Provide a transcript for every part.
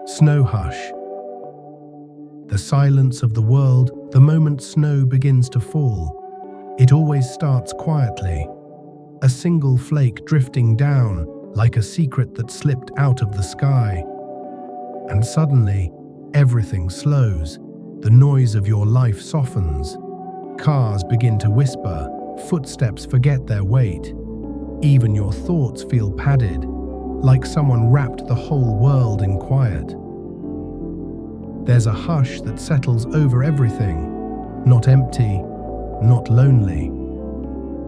Snow hush. The silence of the world the moment snow begins to fall. It always starts quietly, a single flake drifting down like a secret that slipped out of the sky. And suddenly, everything slows. The noise of your life softens. Cars begin to whisper, footsteps forget their weight. Even your thoughts feel padded, like someone wrapped the whole world in quiet. There's a hush that settles over everything, not empty, not lonely,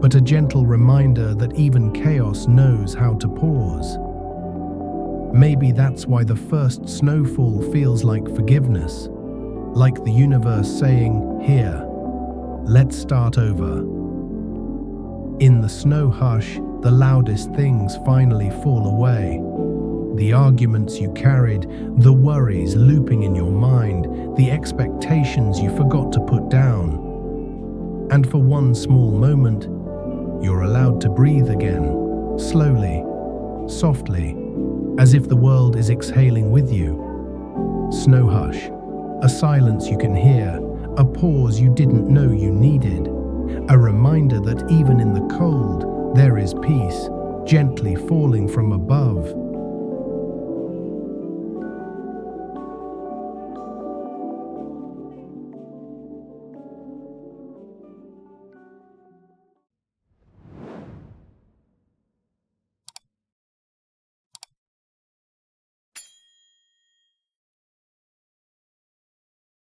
but a gentle reminder that even chaos knows how to pause. Maybe that's why the first snowfall feels like forgiveness, like the universe saying, "Here, let's start over." In the snow hush, the loudest things finally fall away. The arguments you carried, the worries looping in your mind, the expectations you forgot to put down. And for one small moment, you're allowed to breathe again, slowly, softly, as if the world is exhaling with you. Snow hush, a silence you can hear, a pause you didn't know you needed, a reminder that even in the cold, there is peace, gently falling from above.